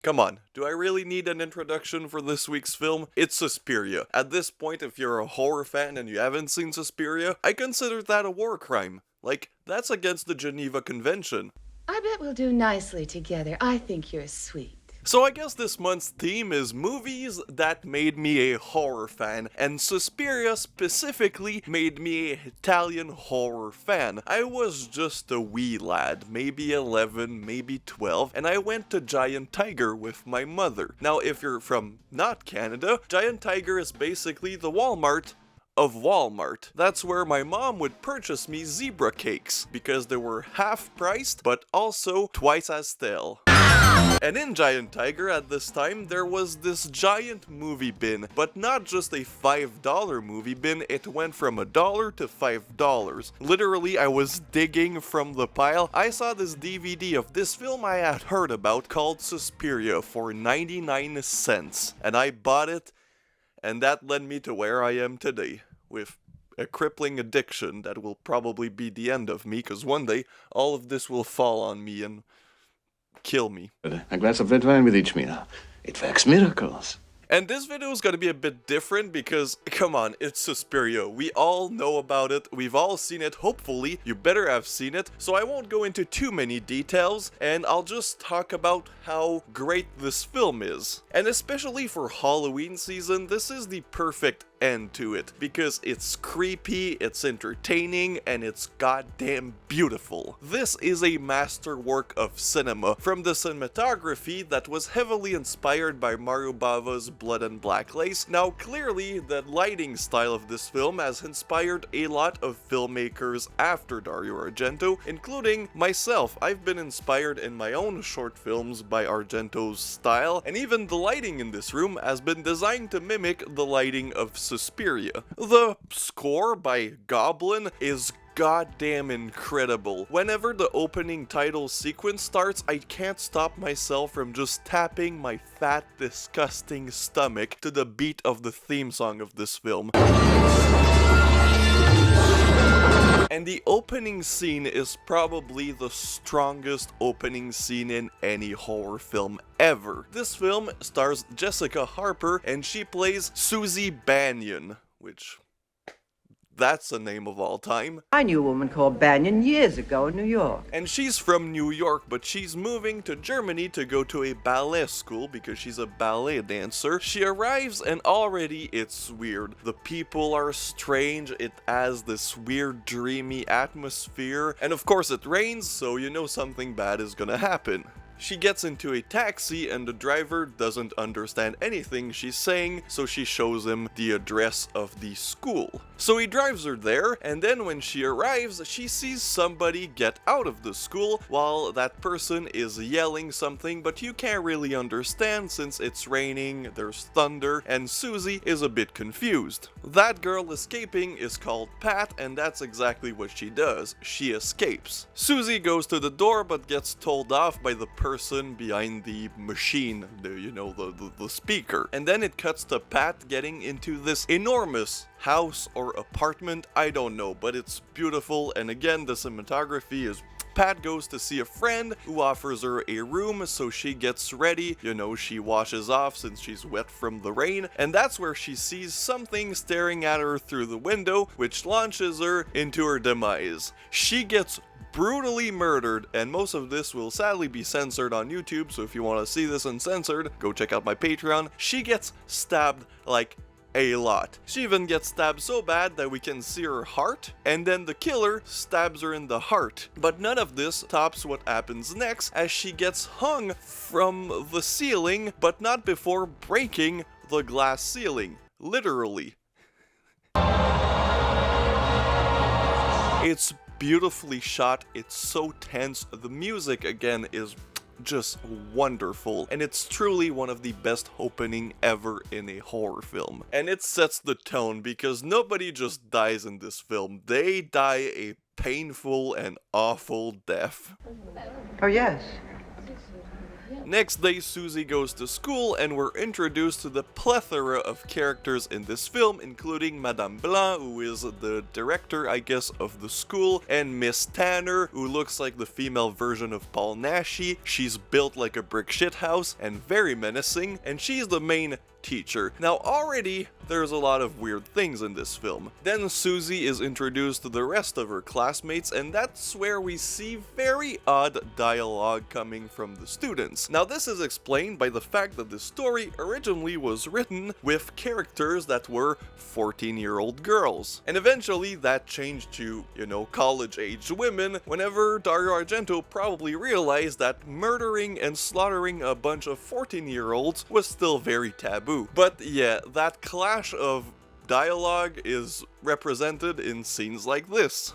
Come on, do I really need an introduction for this week's film? It's Suspiria. At this point, if you're a horror fan and you haven't seen Suspiria, I consider that a war crime. Like, that's against the Geneva Convention. I bet we'll do nicely together. I think you're sweet. So I guess this month's theme is movies that made me a horror fan, and Suspiria specifically made me an Italian horror fan. I was just a wee lad, maybe 11, maybe 12, and I went to Giant Tiger with my mother. Now if you're from not Canada, Giant Tiger is basically the Walmart of Walmart. That's where my mom would purchase me zebra cakes, because they were half priced, but also twice as stale. And in Giant Tiger at this time, there was this giant movie bin, but not just a $5 movie bin, it went from $1 to $5. Literally, I was digging from the pile. I saw this DVD of this film I had heard about called Suspiria for 99 cents, and I bought it, and that led me to where I am today, with a crippling addiction that will probably be the end of me, because one day, all of this will fall on me and kill me. A glass of red wine with each meal. It works miracles. And this video is gonna be a bit different because, come on, it's Suspiria. We all know about it, we've all seen it, hopefully, you better have seen it, so I won't go into too many details, and I'll just talk about how great this film is. And especially for Halloween season, this is the perfect end to it, because it's creepy, it's entertaining, and it's goddamn beautiful. This is a masterwork of cinema, from the cinematography that was heavily inspired by Mario Bava's Blood and Black Lace. Now clearly, the lighting style of this film has inspired a lot of filmmakers after Dario Argento, including myself. I've been inspired in my own short films by Argento's style, and even the lighting in this room has been designed to mimic the lighting of Suspiria. The score by Goblin is goddamn incredible. Whenever the opening title sequence starts, I can't stop myself from just tapping my fat, disgusting stomach to the beat of the theme song of this film. And the opening scene is probably the strongest opening scene in any horror film ever. This film stars Jessica Harper, and she plays Susie Banyan, which, that's a name of all time. I knew a woman called Banyan years ago in New York. And she's from New York, but she's moving to Germany to go to a ballet school because she's a ballet dancer. She arrives and already it's weird. The people are strange, it has this weird dreamy atmosphere, and of course it rains, so you know something bad is gonna happen. She gets into a taxi and the driver doesn't understand anything she's saying, so she shows him the address of the school. So he drives her there, and then when she arrives, she sees somebody get out of the school while that person is yelling something, but you can't really understand since it's raining, there's thunder, and Susie is a bit confused. That girl escaping is called Pat, and that's exactly what she does. She escapes. Susie goes to the door but gets told off by the person behind the machine, the speaker. And then it cuts to Pat getting into this enormous house or apartment, I don't know, but it's beautiful, and again, the cinematography is... Pat goes to see a friend who offers her a room, so she gets ready, she washes off since she's wet from the rain, and that's where she sees something staring at her through the window, which launches her into her demise. She gets brutally murdered, and most of this will sadly be censored on YouTube, so if you want to see this uncensored, go check out my Patreon. She gets stabbed like a lot. She even gets stabbed so bad that we can see her heart, and then the killer stabs her in the heart. But none of this tops what happens next, as she gets hung from the ceiling, but not before breaking the glass ceiling. Literally. It's beautifully shot, it's so tense, the music again is just wonderful, and it's truly one of the best opening ever in a horror film. And it sets the tone because nobody just dies in this film, they die a painful and awful death. Oh, yes. Next day, Susie goes to school and we're introduced to the plethora of characters in this film, including Madame Blanc, who is the director, I guess, of the school, and Miss Tanner, who looks like the female version of Paul Naschy. She's built like a brick shithouse and very menacing, and she's the main teacher. Now already there's a lot of weird things in this film. Then Susie is introduced to the rest of her classmates, and that's where we see very odd dialogue coming from the students. Now this is explained by the fact that the story originally was written with characters that were 14-year-old girls. And eventually that changed to, college-aged women whenever Dario Argento probably realized that murdering and slaughtering a bunch of 14-year-olds was still very taboo. But yeah, that clash of dialogue is represented in scenes like this.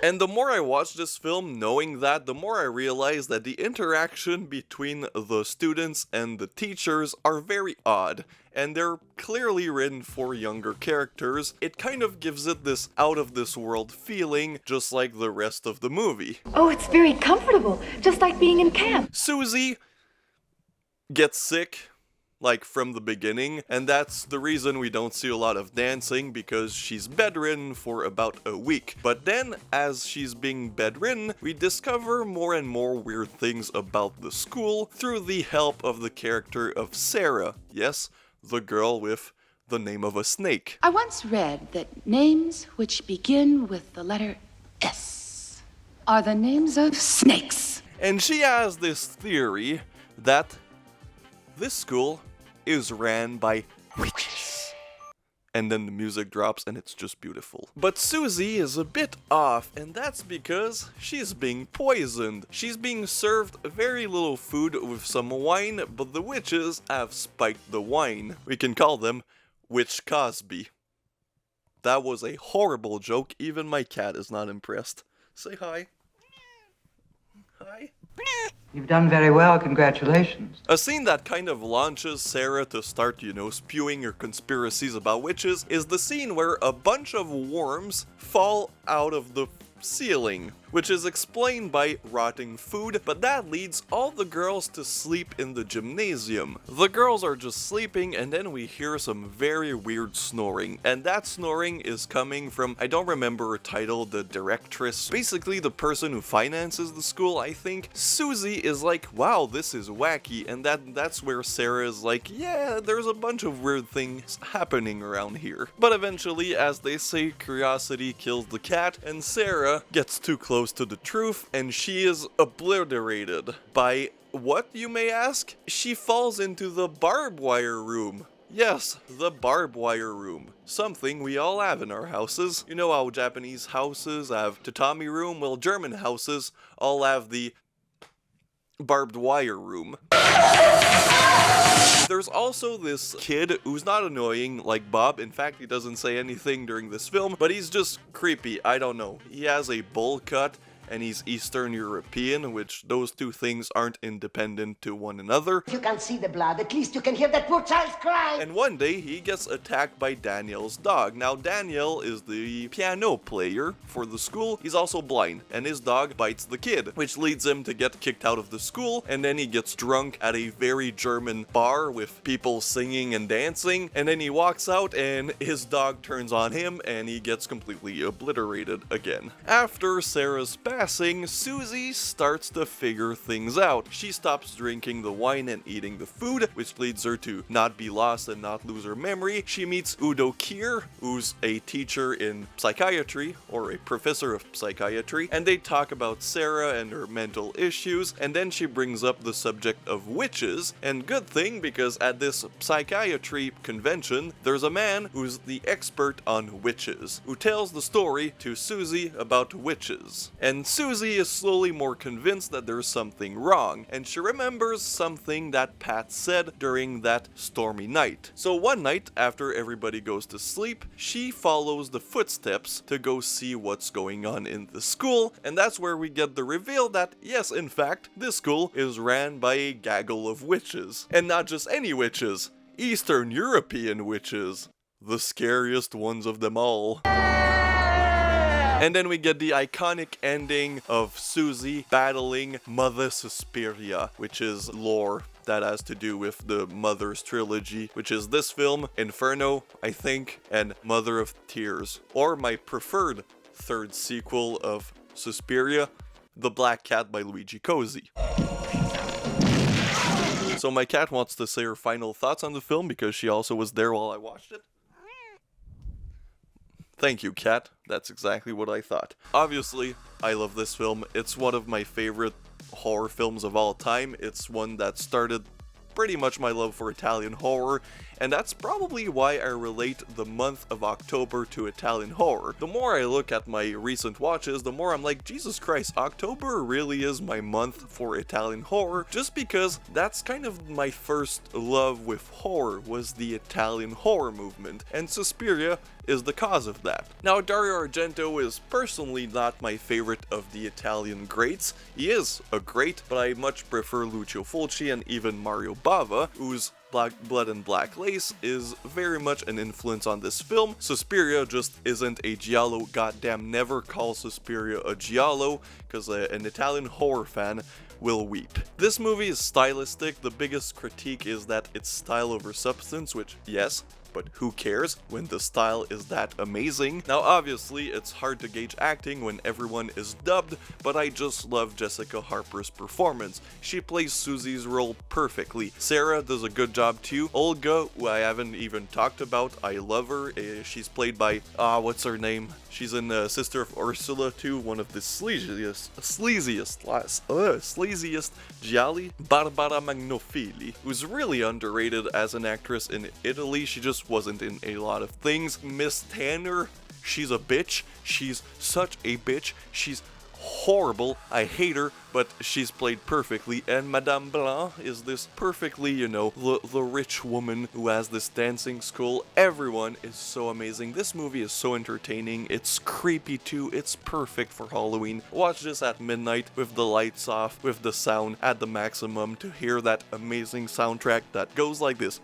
And the more I watch this film, knowing that, the more I realize that the interaction between the students and the teachers are very odd, and they're clearly written for younger characters. It kind of gives it this out-of-this-world feeling, just like the rest of the movie. Oh, it's very comfortable, just like being in camp. Susie gets sick, like from the beginning, and that's the reason we don't see a lot of dancing, because she's bedridden for about a week. But then, as she's being bedridden, we discover more and more weird things about the school through the help of the character of Sarah. Yes, the girl with the name of a snake. I once read that names which begin with the letter S are the names of snakes. And she has this theory that this school is ran by witches. And then the music drops and it's just beautiful. But Susie is a bit off, and that's because she's being poisoned. She's being served very little food with some wine, but the witches have spiked the wine. We can call them Witch Cosby. That was a horrible joke. Even my cat is not impressed. Say hi. Hi. You've done very well, congratulations. A scene that kind of launches Sarah to start, spewing her conspiracies about witches is the scene where a bunch of worms fall out of the ceiling, which is explained by rotting food, but that leads all the girls to sleep in the gymnasium. The girls are just sleeping, and then we hear some very weird snoring, and that snoring is coming from, I don't remember her title, the directress, basically the person who finances the school, I think. Susie is like, wow, this is wacky, and that's where Sarah is like, yeah, there's a bunch of weird things happening around here. But eventually, as they say, curiosity kills the cat, and Sarah gets too close to the truth, and she is obliterated by what, you may ask? She falls into the barbed wire room. Yes, the barbed wire room. Something we all have in our houses. You know how Japanese houses have tatami room? Well, German houses all have the barbed wire room. There's also this kid who's not annoying like Bob. In fact, he doesn't say anything during this film, but he's just creepy. I don't know. He has a bowl cut, and he's Eastern European, which those two things aren't independent to one another. You can see the blood, at least you can hear that poor child's cry. And one day, he gets attacked by Daniel's dog. Now, Daniel is the piano player for the school. He's also blind, and his dog bites the kid, which leads him to get kicked out of the school, and then he gets drunk at a very German bar with people singing and dancing, and then he walks out, and his dog turns on him, and he gets completely obliterated again. After Sarah's passing, Susie starts to figure things out. She stops drinking the wine and eating the food, which leads her to not be lost and not lose her memory. She meets Udo Kier, who's a teacher in psychiatry, or a professor of psychiatry, and they talk about Sarah and her mental issues, and then she brings up the subject of witches, and good thing, because at this psychiatry convention, there's a man who's the expert on witches, who tells the story to Susie about witches. And Susie is slowly more convinced that there's something wrong, and she remembers something that Pat said during that stormy night. So one night, after everybody goes to sleep, she follows the footsteps to go see what's going on in the school, and that's where we get the reveal that, yes, in fact, this school is ran by a gaggle of witches. And not just any witches, Eastern European witches. The scariest ones of them all. And then we get the iconic ending of Susie battling Mother Suspiria, which is lore that has to do with the Mother's trilogy, which is this film, Inferno, I think, and Mother of Tears. Or my preferred third sequel of Suspiria, The Black Cat by Luigi Cosi. So my cat wants to say her final thoughts on the film because she also was there while I watched it. Thank you, cat. That's exactly what I thought. Obviously, I love this film. It's one of my favorite horror films of all time. It's one that started pretty much my love for Italian horror, and that's probably why I relate the month of October to Italian horror. The more I look at my recent watches, the more I'm like, Jesus Christ, October really is my month for Italian horror, just because that's kind of my first love with horror, was the Italian horror movement, and Suspiria is the cause of that. Now, Dario Argento is personally not my favorite of the Italian greats. He is a great, but I much prefer Lucio Fulci and even Mario Bava, whose Black Blood and Black Lace is very much an influence on this film. Suspiria just isn't a giallo. Goddamn, never call Suspiria a giallo, because an Italian horror fan will weep. This movie is stylistic. The biggest critique is that it's style over substance, which, yes, but who cares when the style is that amazing? Now, obviously, it's hard to gauge acting when everyone is dubbed, but I just love Jessica Harper's performance. She plays Susie's role perfectly. Sarah does a good job too. Olga, who I haven't even talked about, I love her. She's played by, what's her name? She's in Sister of Ursula too, one of the sleaziest gialli, Barbara Magnofili, who's really underrated as an actress in Italy. She just wasn't in a lot of things. Miss Tanner, she's a bitch. She's such a bitch. She's horrible. I hate her, but she's played perfectly. And Madame Blanc is this perfectly, you know, the rich woman who has this dancing school. Everyone is so amazing. This movie is so entertaining. It's creepy too. It's perfect for Halloween. Watch this at midnight with the lights off, with the sound at the maximum to hear that amazing soundtrack that goes like this.